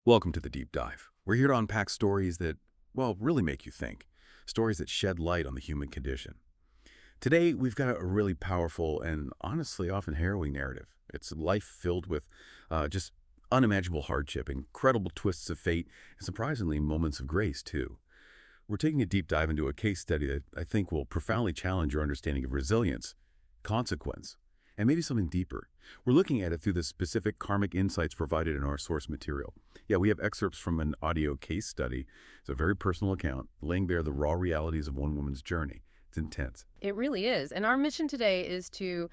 Welcome to the Deep Dive. We're here to unpack stories that, well, really make you think. Stories that shed light on the human condition. Today, we've got a really powerful and honestly often harrowing narrative. It's a life filled with just unimaginable hardship, incredible twists of fate, and surprisingly, moments of grace, too. We're taking a deep dive into a case study that I think will profoundly challenge your understanding of resilience, consequence, and maybe something deeper. We're looking at it through the specific karmic insights provided in our source material. Yeah, we have excerpts from an audio case study. It's a very personal account, laying bare the raw realities of one woman's journey. It's intense. It really is. And our mission today is to,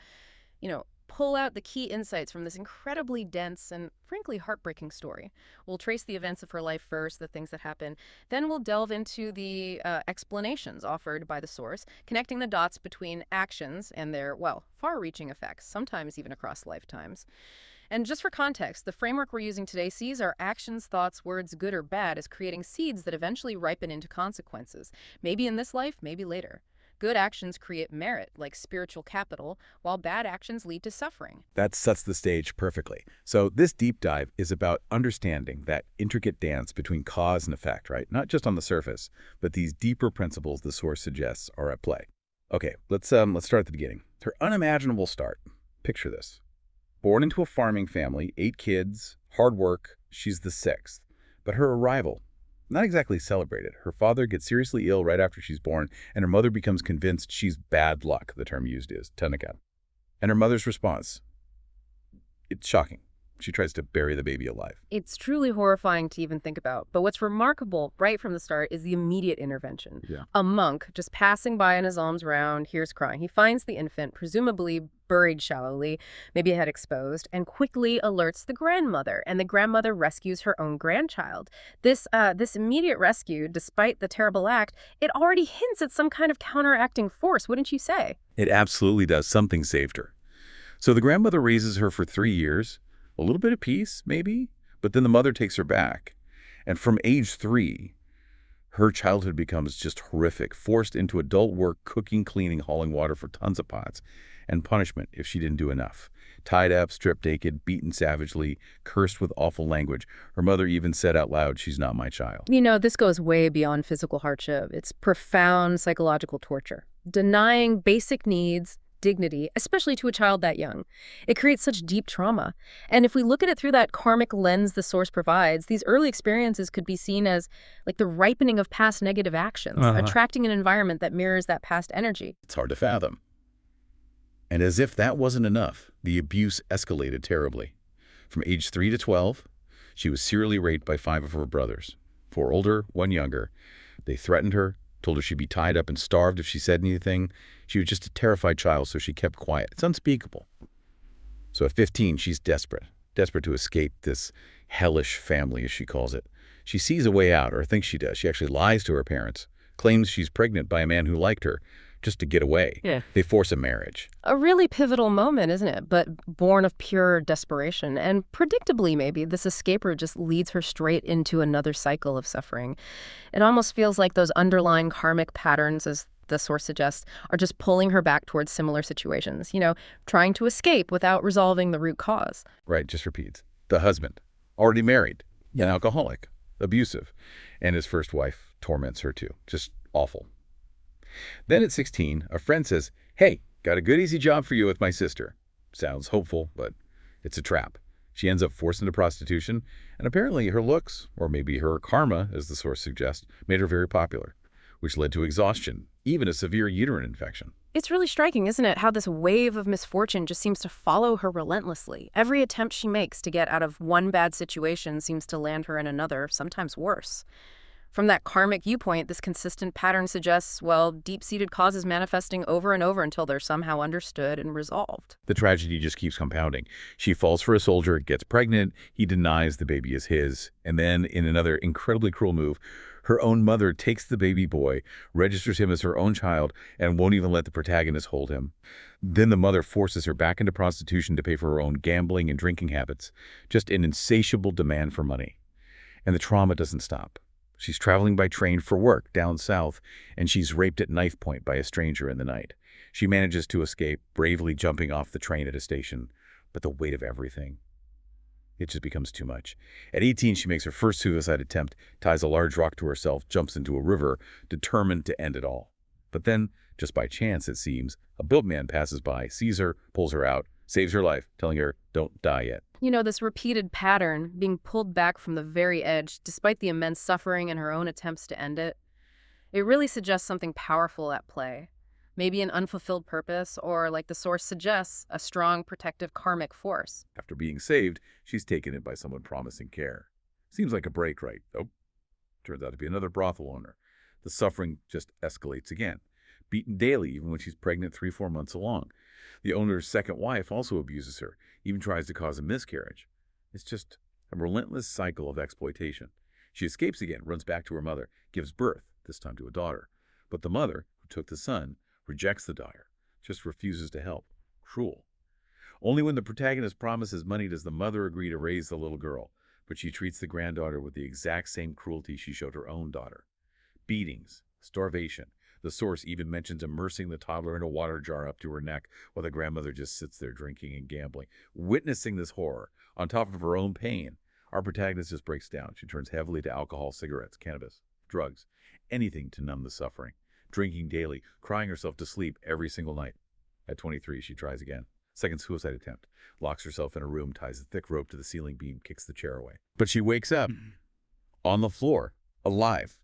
pull out the key insights from this incredibly dense and frankly heartbreaking story. We'll trace the events of her life first, the things that happen. Then we'll delve into the explanations offered by the source, connecting the dots between actions and their, well, far-reaching effects, sometimes even across lifetimes. And just for context, the framework we're using today sees our actions, thoughts, words, good or bad, as creating seeds that eventually ripen into consequences. Maybe in this life, maybe later. Good actions create merit, like spiritual capital, while bad actions lead to suffering. That sets the stage perfectly. So this deep dive is about understanding that intricate dance between cause and effect, right? Not just on the surface, but these deeper principles the source suggests are at play. Okay, let's start at the beginning. Her unimaginable start. Picture this. Born into a farming family, 8 kids, hard work, she's the 6th. But her arrival, not exactly celebrated. Her father gets seriously ill right after she's born, and her mother becomes convinced she's bad luck, the term used is Dhammakaya. And her mother's response, it's shocking. She tries to bury the baby alive. It's truly horrifying to even think about. But what's remarkable right from the start is the immediate intervention. Yeah. A monk just passing by in his alms round, hears crying. He finds the infant, presumably buried shallowly, maybe a head exposed, and quickly alerts the grandmother. And the grandmother rescues her own grandchild. This immediate rescue, despite the terrible act, it already hints at some kind of counteracting force, wouldn't you say? It absolutely does. Something saved her. So the grandmother raises her for 3 years, a little bit of peace, maybe, but then the mother takes her back. And from age 3, her childhood becomes just horrific, forced into adult work, cooking, cleaning, hauling water for tons of pots, and punishment if she didn't do enough. Tied up, stripped naked, beaten savagely, cursed with awful language. Her mother even said out loud, "She's not my child." This goes way beyond physical hardship. It's profound psychological torture. Denying basic needs, dignity, especially to a child that young. It creates such deep trauma. And if we look at it through that karmic lens the source provides, these early experiences could be seen as like the ripening of past negative actions, attracting an environment that mirrors that past energy. It's hard to fathom. And as if that wasn't enough, the abuse escalated terribly. From age 3 to 12, she was serially raped by 5 of her brothers, 4 older, 1 younger. They threatened her, told her she'd be tied up and starved if she said anything. She was just a terrified child, so she kept quiet. It's unspeakable. So at 15, she's desperate to escape this hellish family, as she calls it. She sees a way out, or thinks she does. She actually lies to her parents, claims she's pregnant by a man who liked her, just to get away. Yeah. They force a marriage. A really pivotal moment, isn't it? But born of pure desperation. And predictably, maybe, this escape route just leads her straight into another cycle of suffering. It almost feels like those underlying karmic patterns, as the source suggests, are just pulling her back towards similar situations, trying to escape without resolving the root cause. Right, just repeats. The husband, already married, an alcoholic, abusive, and his first wife torments her too. Just awful. Then at 16, a friend says, "Hey, got a good easy job for you with my sister." Sounds hopeful, but it's a trap. She ends up forced into prostitution, and apparently her looks, or maybe her karma, as the source suggests, made her very popular, which led to exhaustion, even a severe uterine infection. It's really striking, isn't it, how this wave of misfortune just seems to follow her relentlessly. Every attempt she makes to get out of one bad situation seems to land her in another, sometimes worse. From that karmic viewpoint, this consistent pattern suggests, well, deep-seated causes manifesting over and over until they're somehow understood and resolved. The tragedy just keeps compounding. She falls for a soldier, gets pregnant, he denies the baby is his, and then, in another incredibly cruel move, her own mother takes the baby boy, registers him as her own child, and won't even let the protagonist hold him. Then the mother forces her back into prostitution to pay for her own gambling and drinking habits. Just an insatiable demand for money. And the trauma doesn't stop. She's traveling by train for work down south, and she's raped at knife point by a stranger in the night. She manages to escape, bravely jumping off the train at a station, but the weight of everything, It just becomes too much. At 18, she makes her first suicide attempt, ties a large rock to herself, jumps into a river, determined to end it all. But then, just by chance it seems, a boatman passes by, sees her, pulls her out, saves her life, telling her, "Don't die yet." You know, this repeated pattern, being pulled back from the very edge, despite the immense suffering and her own attempts to end it, it really suggests something powerful at play. Maybe an unfulfilled purpose, or, like the source suggests, a strong protective karmic force. After being saved, she's taken in by someone promising care. Seems like a break, right? Nope. Turns out to be another brothel owner. The suffering just escalates again. Beaten daily, even when she's pregnant 3-4 months along. The owner's second wife also abuses her, even tries to cause a miscarriage. It's just a relentless cycle of exploitation. She escapes again, runs back to her mother, gives birth, this time to a daughter. But the mother, who took the son, rejects the daughter, just refuses to help. Cruel. Only when the protagonist promises money does the mother agree to raise the little girl, but she treats the granddaughter with the exact same cruelty she showed her own daughter. Beatings, starvation. The source even mentions immersing the toddler in a water jar up to her neck while the grandmother just sits there drinking and gambling. Witnessing this horror, on top of her own pain, our protagonist just breaks down. She turns heavily to alcohol, cigarettes, cannabis, drugs, anything to numb the suffering. Drinking daily, crying herself to sleep every single night. At 23, she tries again. Second suicide attempt. Locks herself in a room, ties a thick rope to the ceiling beam, kicks the chair away. But she wakes up on the floor, alive,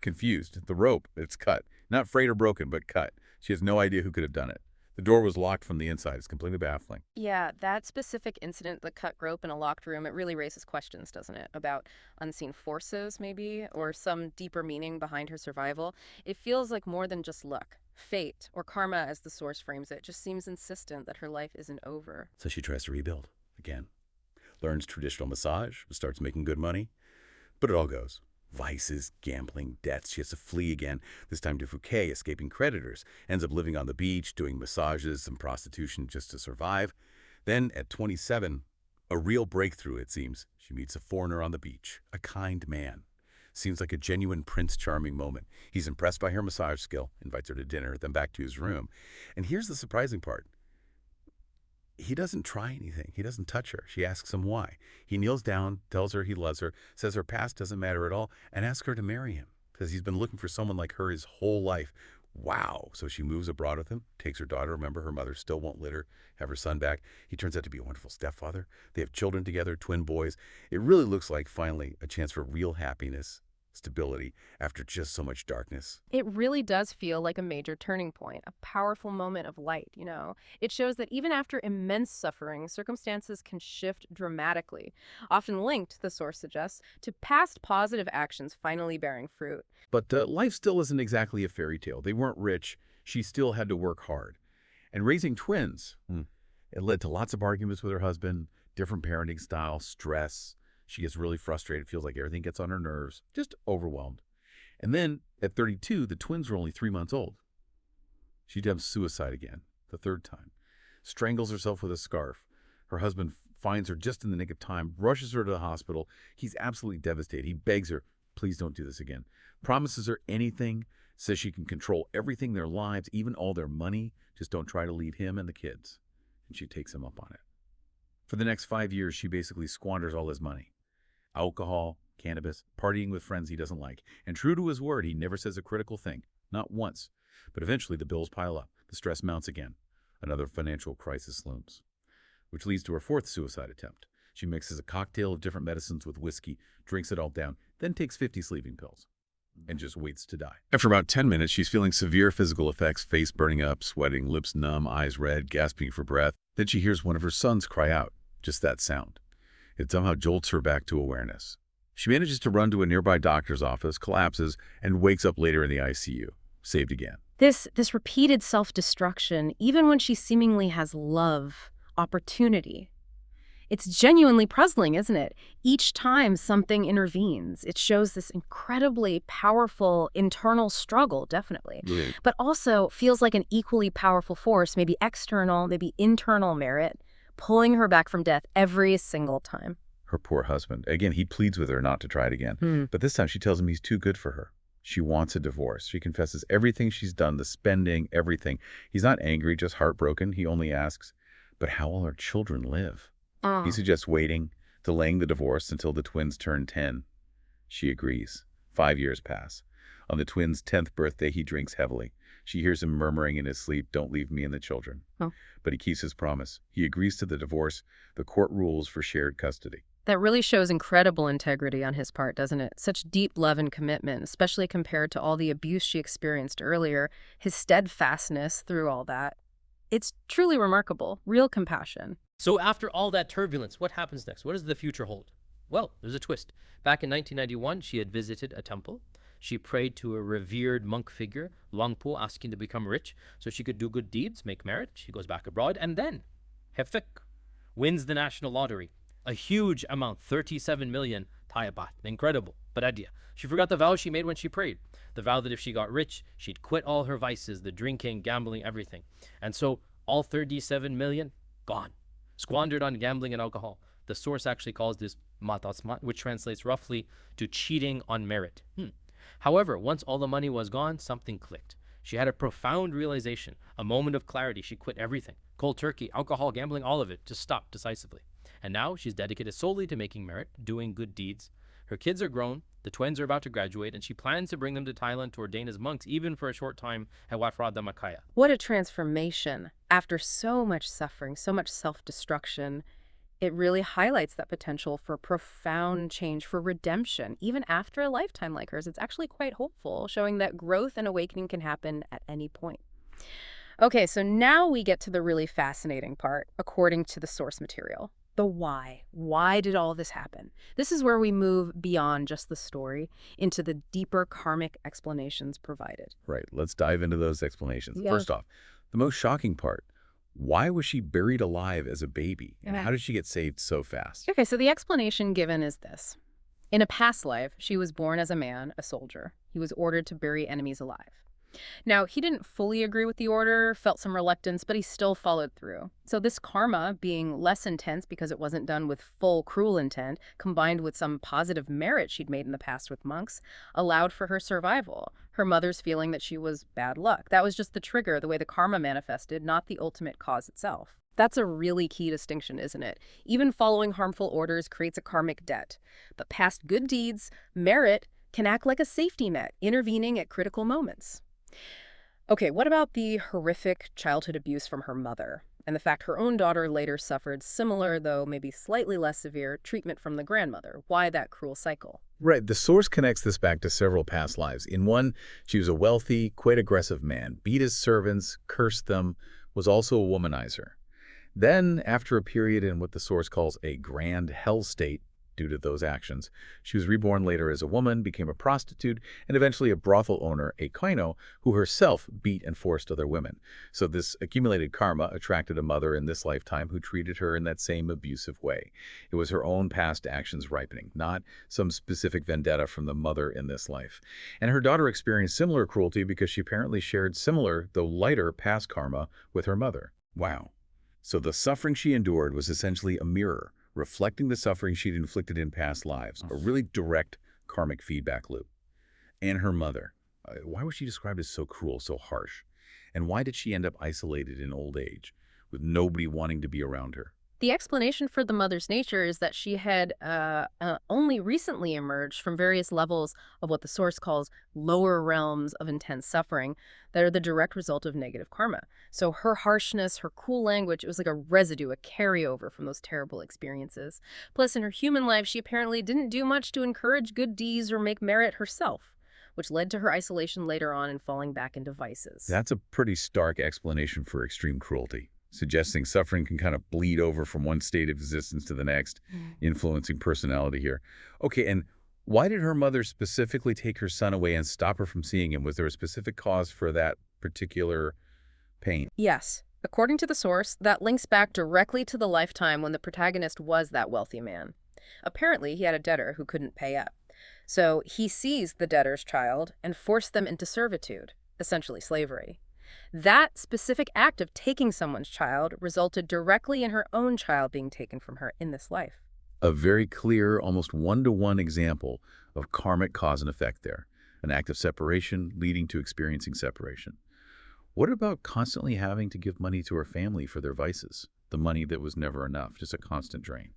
confused. The rope, it's cut. Not frayed or broken, but cut. She has no idea who could have done it. The door was locked from the inside. It's completely baffling. Yeah, that specific incident, the cut rope in a locked room, it really raises questions, doesn't it? About unseen forces, maybe, or some deeper meaning behind her survival. It feels like more than just luck. Fate, or karma as the source frames it, just seems insistent that her life isn't over. So she tries to rebuild again. Learns traditional massage, starts making good money. But it all goes. Vices, gambling, debts. She has to flee again, this time to Phuket, escaping creditors. Ends up living on the beach, doing massages and prostitution just to survive. Then, at 27, a real breakthrough, it seems. She meets a foreigner on the beach, a kind man. Seems like a genuine Prince Charming moment. He's impressed by her massage skill, invites her to dinner, then back to his room. And here's the surprising part. He doesn't try anything. He doesn't touch her. She asks him why. He kneels down, tells her he loves her, says her past doesn't matter at all, and asks her to marry him because he's been looking for someone like her his whole life. Wow. So she moves abroad with him, takes her daughter. Remember, her mother still won't let her have her son back. He turns out to be a wonderful stepfather. They have children together, twin boys. It really looks like, finally, a chance for real happiness, stability, after just so much darkness. It really does feel like a major turning point, a powerful moment of light, you know. It shows that even after immense suffering, circumstances can shift dramatically, often linked, the source suggests, to past positive actions finally bearing fruit. But life still isn't exactly a fairy tale. They weren't rich. She still had to work hard. And raising twins, it led to lots of arguments with her husband, different parenting styles, stress. She gets really frustrated, feels like everything gets on her nerves, just overwhelmed. And then, at 32, the twins were only 3 months old. She attempts suicide again, the third time. Strangles herself with a scarf. Her husband finds her just in the nick of time, rushes her to the hospital. He's absolutely devastated. He begs her, please don't do this again. Promises her anything, says she can control everything in their lives, even all their money. Just don't try to leave him and the kids. And she takes him up on it. For the next 5 years, she basically squanders all his money. Alcohol, cannabis, partying with friends he doesn't like. And true to his word, he never says a critical thing. Not once. But eventually the bills pile up. The stress mounts again. Another financial crisis looms. Which leads to her fourth suicide attempt. She mixes a cocktail of different medicines with whiskey, drinks it all down, then takes 50 sleeping pills. And just waits to die. After about 10 minutes, she's feeling severe physical effects, face burning up, sweating, lips numb, eyes red, gasping for breath. Then she hears one of her sons cry out. Just that sound. It somehow jolts her back to awareness. She manages to run to a nearby doctor's office, collapses, and wakes up later in the ICU, saved again. This repeated self-destruction, even when she seemingly has love, opportunity, it's genuinely puzzling, isn't it? Each time something intervenes, it shows this incredibly powerful internal struggle, definitely, but also feels like an equally powerful force, maybe external, maybe internal merit, pulling her back from death every single time. Her poor husband. Again, he pleads with her not to try it again. But this time she tells him he's too good for her. She wants a divorce. She confesses everything she's done, the spending, everything. He's not angry, just heartbroken. He only asks, but how will our children live? He suggests waiting, delaying the divorce until the twins turn 10. She agrees. 5 years pass. On the twins' 10th birthday, he drinks heavily. She hears him murmuring in his sleep, "Don't leave me and the children." Oh. But he keeps his promise. He agrees to the divorce. The court rules for shared custody. That really shows incredible integrity on his part, doesn't it? Such deep love and commitment, especially compared to all the abuse she experienced earlier, his steadfastness through all that. It's truly remarkable, real compassion. So after all that turbulence, what happens next? What does the future hold? Well, there's a twist. Back in 1991, she had visited a temple. She prayed to a revered monk figure, Longpo, asking to become rich so she could do good deeds, make merit. She goes back abroad, and then Hefik wins the national lottery. A huge amount, 37 million Thai baht. Incredible. But idea. She forgot the vow she made when she prayed. The vow that if she got rich, she'd quit all her vices, the drinking, gambling, everything. And so all 37 million, gone. Squandered on gambling and alcohol. The source actually calls this matasmat, which translates roughly to cheating on merit. However, once all the money was gone, something clicked. She had a profound realization, a moment of clarity. She quit everything. Cold turkey, alcohol, gambling, all of it. Just stopped decisively. And now she's dedicated solely to making merit, doing good deeds. Her kids are grown, the twins are about to graduate, and she plans to bring them to Thailand to ordain as monks, even for a short time at Wat Phra Dhammakaya. What a transformation. After so much suffering, so much self-destruction, it really highlights that potential for profound change, for redemption. Even after a lifetime like hers, it's actually quite hopeful, showing that growth and awakening can happen at any point. Okay, so now we get to the really fascinating part, according to the source material. The why. Why did all this happen? This is where we move beyond just the story into the deeper karmic explanations provided. Right. Let's dive into those explanations. Yeah. First off, the most shocking part. Why was she buried alive as a baby? And how did she get saved so fast? Okay, so the explanation given is this. In a past life, she was born as a man, a soldier. He was ordered to bury enemies alive. Now, he didn't fully agree with the order, felt some reluctance, but he still followed through. So this karma, being less intense because it wasn't done with full cruel intent, combined with some positive merit she'd made in the past with monks, allowed for her survival. Her mother's feeling that she was bad luck. That was just the trigger, the way the karma manifested, not the ultimate cause itself. That's a really key distinction, isn't it? Even following harmful orders creates a karmic debt. But past good deeds, merit, can act like a safety net, intervening at critical moments. Okay, what about the horrific childhood abuse from her mother and the fact her own daughter later suffered similar, though maybe slightly less severe, treatment from the grandmother? Why that cruel cycle? Right. The source connects this back to several past lives. In one, she was a wealthy, quite aggressive man, beat his servants, cursed them, was also a womanizer. Then, after a period in what the source calls a grand hell state, due to those actions, she was reborn later as a woman, became a prostitute, and eventually a brothel owner, a kaino, who herself beat and forced other women. So this accumulated karma attracted a mother in this lifetime who treated her in that same abusive way. It was her own past actions ripening, not some specific vendetta from the mother in this life. And her daughter experienced similar cruelty because she apparently shared similar, though lighter, past karma with her mother. Wow. So the suffering she endured was essentially a mirror, reflecting the suffering she'd inflicted in past lives, a really direct karmic feedback loop. And her mother. Why was she described as so cruel, so harsh? And why did she end up isolated in old age, with nobody wanting to be around her? The explanation for the mother's nature is that she had only recently emerged from various levels of what the source calls lower realms of intense suffering that are the direct result of negative karma. So her harshness, her cool language, it was like a residue, a carryover from those terrible experiences. Plus, in her human life, she apparently didn't do much to encourage good deeds or make merit herself, which led to her isolation later on and falling back into vices. That's a pretty stark explanation for extreme cruelty, suggesting suffering can kind of bleed over from one state of existence to the next, influencing personality here. Okay, and why did her mother specifically take her son away and stop her from seeing him? Was there a specific cause for that particular pain? Yes. According to the source, that links back directly to the lifetime when the protagonist was that wealthy man. Apparently, he had a debtor who couldn't pay up. So he seized the debtor's child and forced them into servitude, essentially slavery. That specific act of taking someone's child resulted directly in her own child being taken from her in this life. A very clear, almost one-to-one example of karmic cause and effect there. An act of separation leading to experiencing separation. What about constantly having to give money to her family for their vices? The money that was never enough, just a constant drain.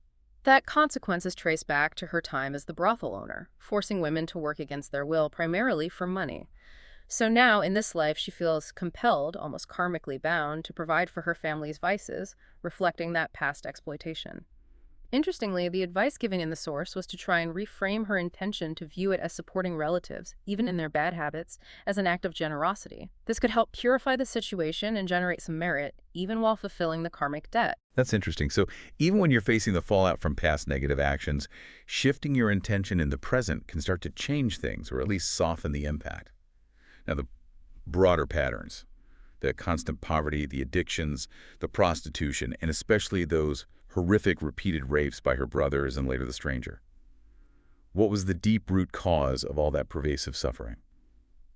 That consequence is traced back to her time as the brothel owner, forcing women to work against their will primarily for money. So now, in this life, she feels compelled, almost karmically bound, to provide for her family's vices, reflecting that past exploitation. Interestingly, the advice given in the source was to try and reframe her intention to view it as supporting relatives, even in their bad habits, as an act of generosity. This could help purify the situation and generate some merit, even while fulfilling the karmic debt. That's interesting. So even when you're facing the fallout from past negative actions, shifting your intention in the present can start to change things, or at least soften the impact. Now, the broader patterns, the constant poverty, the addictions, the prostitution, and especially those horrific repeated rapes by her brothers and later the stranger. What was the deep root cause of all that pervasive suffering?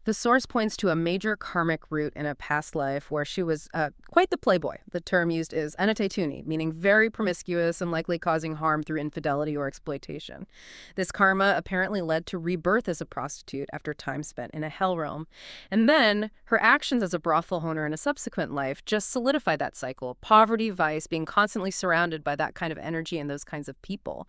The source points to a major karmic root in a past life where she was quite the playboy. The term used is anatetuni, meaning very promiscuous and likely causing harm through infidelity or exploitation. This karma apparently led to rebirth as a prostitute after time spent in a hell realm. And then her actions as a brothel owner in a subsequent life just solidified that cycle. Poverty, vice, being constantly surrounded by that kind of energy and those kinds of people.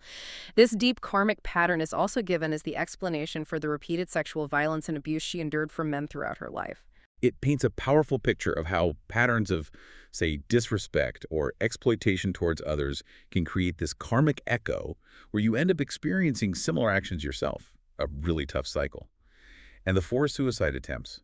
This deep karmic pattern is also given as the explanation for the repeated sexual violence and abuse she endured from men throughout her life. It paints a powerful picture of how patterns of, say, disrespect or exploitation towards others can create this karmic echo where you end up experiencing similar actions yourself, a really tough cycle. And the 4 suicide attempts,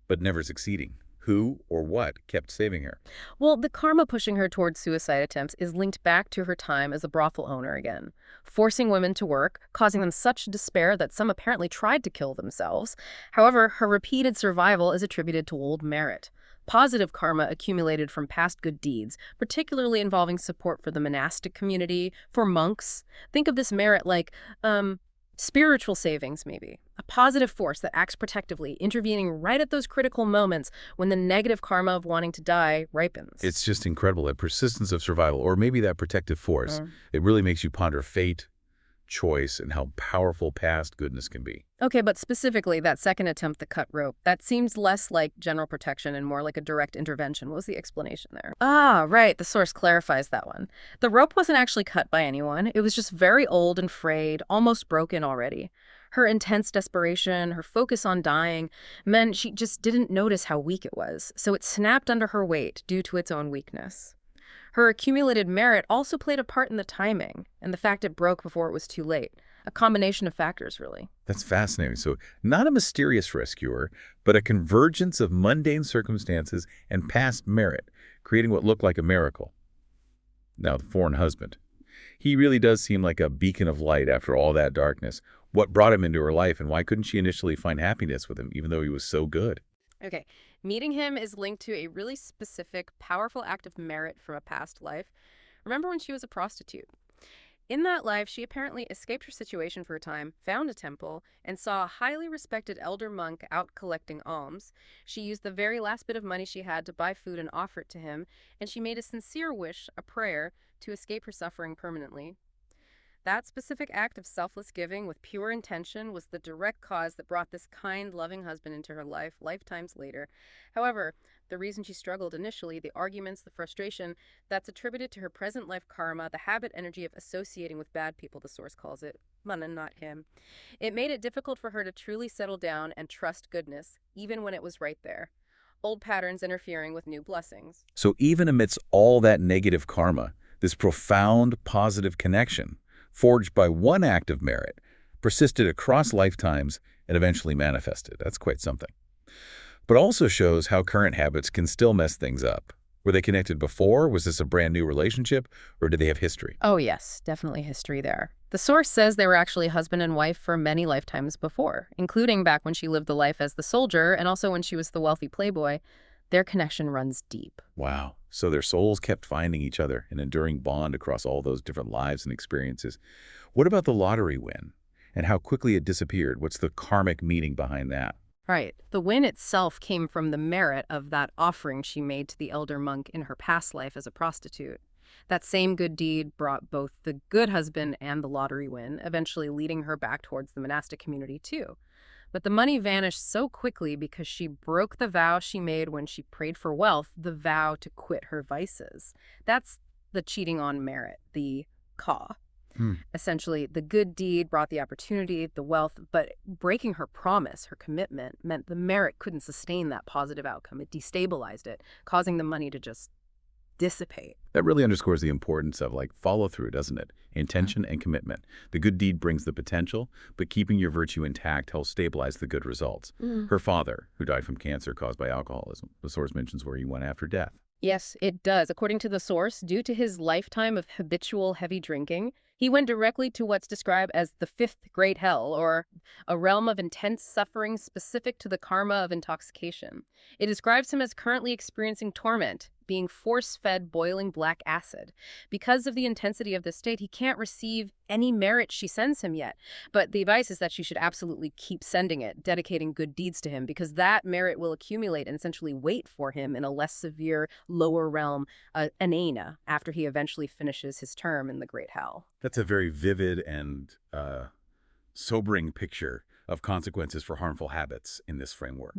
but never succeeding. Who or what kept saving her? Well, the karma pushing her towards suicide attempts is linked back to her time as a brothel owner again, forcing women to work, causing them such despair that some apparently tried to kill themselves. However, her repeated survival is attributed to old merit. Positive karma accumulated from past good deeds, particularly involving support for the monastic community, for monks. Think of this merit like, spiritual savings, maybe. A positive force that acts protectively, intervening right at those critical moments when the negative karma of wanting to die ripens. It's just incredible, that persistence of survival, or maybe that protective force. It really makes you ponder fate, choice, and how powerful past goodness can be. Okay, but specifically that second attempt to cut rope, that seems less like general protection and more like a direct intervention. What was the explanation there? Ah, right, the source clarifies that one. The rope wasn't actually cut by anyone. It was just very old and frayed, almost broken already. Her intense desperation, her focus on dying, meant she just didn't notice how weak it was, so it snapped under her weight due to its own weakness. Her accumulated merit also played a part in the timing and the fact it broke before it was too late. A combination of factors, really. That's fascinating. So not a mysterious rescuer, but a convergence of mundane circumstances and past merit, creating what looked like a miracle. Now, the foreign husband. He really does seem like a beacon of light after all that darkness. What brought him into her life, and why couldn't she initially find happiness with him, even though he was so good? Okay, meeting him is linked to a really specific, powerful act of merit from a past life. Remember when she was a prostitute? In that life, she apparently escaped her situation for a time, found a temple, and saw a highly respected elder monk out collecting alms. She used the very last bit of money she had to buy food and offer it to him, and she made a sincere wish, a prayer, to escape her suffering permanently. That specific act of selfless giving with pure intention was the direct cause that brought this kind, loving husband into her life lifetimes later. However, the reason she struggled initially, the arguments, the frustration, that's attributed to her present life karma, the habit energy of associating with bad people, the source calls it, Mana, not him. It made it difficult for her to truly settle down and trust goodness, even when it was right there. Old patterns interfering with new blessings. So even amidst all that negative karma, this profound positive connection, forged by one act of merit, persisted across lifetimes and eventually manifested. That's quite something. But also shows how current habits can still mess things up. Were they connected before? Was this a brand new relationship? Or did they have history? Oh yes, definitely history there. The source says they were actually husband and wife for many lifetimes before, including back when she lived the life as the soldier and also when she was the wealthy playboy. Their connection runs deep. Wow. So their souls kept finding each other, an enduring bond across all those different lives and experiences. What about the lottery win and how quickly it disappeared? What's the karmic meaning behind that? Right. The win itself came from the merit of that offering she made to the elder monk in her past life as a prostitute. That same good deed brought both the good husband and the lottery win, eventually leading her back towards the monastic community too. But the money vanished so quickly because she broke the vow she made when she prayed for wealth, the vow to quit her vices. That's the cheating on merit, the Ka. Hmm. Essentially, the good deed brought the opportunity, the wealth, but breaking her promise, her commitment, meant the merit couldn't sustain that positive outcome. It destabilized it, causing the money to just dissipate. That really underscores the importance of follow-through, doesn't it? Intention and commitment. The good deed brings the potential, but keeping your virtue intact helps stabilize the good results. Her father, who died from cancer caused by alcoholism, the source mentions where he went after death. Yes, it does. According to the source, due to his lifetime of habitual heavy drinking, he went directly to what's described as the fifth great hell, or a realm of intense suffering specific to the karma of intoxication. It describes him as currently experiencing torment, being force-fed boiling black acid. Because of the intensity of this state, he can't receive any merit she sends him yet. But the advice is that she should absolutely keep sending it, dedicating good deeds to him, because that merit will accumulate and essentially wait for him in a less severe, lower realm, Anana, after he eventually finishes his term in the great hell. That's a very vivid and sobering picture of consequences for harmful habits in this framework,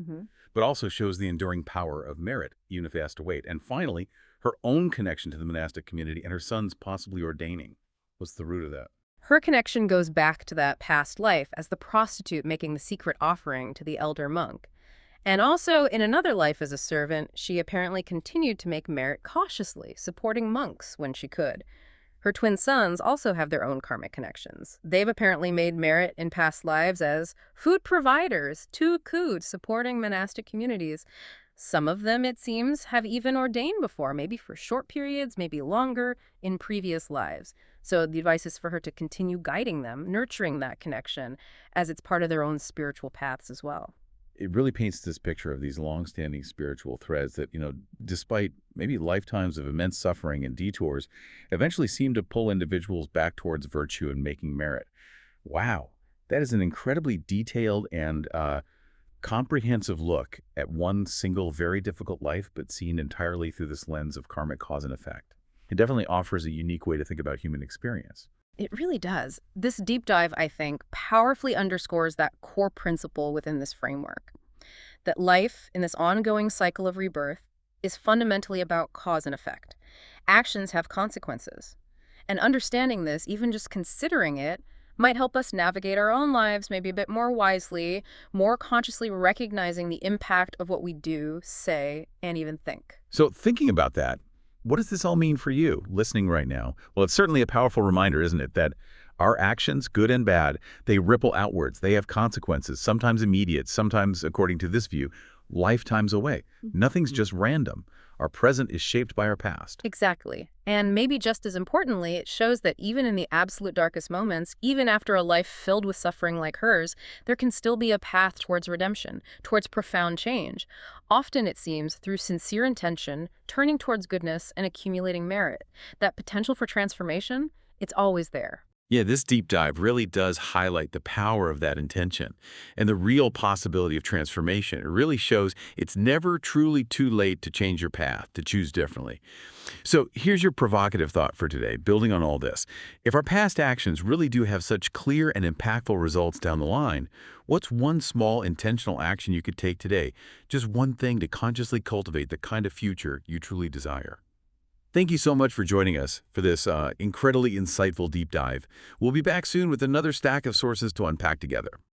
but also shows the enduring power of merit, even if it has to wait. And finally, her own connection to the monastic community and her son's possibly ordaining. What's the root of that? Her connection goes back to that past life as the prostitute making the secret offering to the elder monk. And also, in another life as a servant, she apparently continued to make merit cautiously, supporting monks when she could. Her twin sons also have their own karmic connections. They've apparently made merit in past lives as food providers to Kud, supporting monastic communities. Some of them, it seems, have even ordained before, maybe for short periods, maybe longer, in previous lives. So the advice is for her to continue guiding them, nurturing that connection, as it's part of their own spiritual paths as well. It really paints this picture of these long-standing spiritual threads that, despite maybe lifetimes of immense suffering and detours, eventually seem to pull individuals back towards virtue and making merit. Wow, that is an incredibly detailed and comprehensive look at one single very difficult life, but seen entirely through this lens of karmic cause and effect. It definitely offers a unique way to think about human experience. It really does. This deep dive, I think, powerfully underscores that core principle within this framework, that life in this ongoing cycle of rebirth is fundamentally about cause and effect. Actions have consequences. And understanding this, even just considering it, might help us navigate our own lives maybe a bit more wisely, more consciously recognizing the impact of what we do, say, and even think. So thinking about that, what does this all mean for you, listening right now? Well, it's certainly a powerful reminder, isn't it, that our actions, good and bad, they ripple outwards. They have consequences, sometimes immediate, sometimes, according to this view, lifetimes away. Nothing's just random. Our present is shaped by our past. Exactly. And maybe just as importantly, it shows that even in the absolute darkest moments, even after a life filled with suffering like hers, there can still be a path towards redemption, towards profound change. Often, it seems, through sincere intention, turning towards goodness and accumulating merit. That potential for transformation, it's always there. Yeah, this deep dive really does highlight the power of that intention and the real possibility of transformation. It really shows it's never truly too late to change your path, to choose differently. So here's your provocative thought for today, building on all this. If our past actions really do have such clear and impactful results down the line, what's one small intentional action you could take today? Just one thing to consciously cultivate the kind of future you truly desire. Thank you so much for joining us for this incredibly insightful deep dive. We'll be back soon with another stack of sources to unpack together.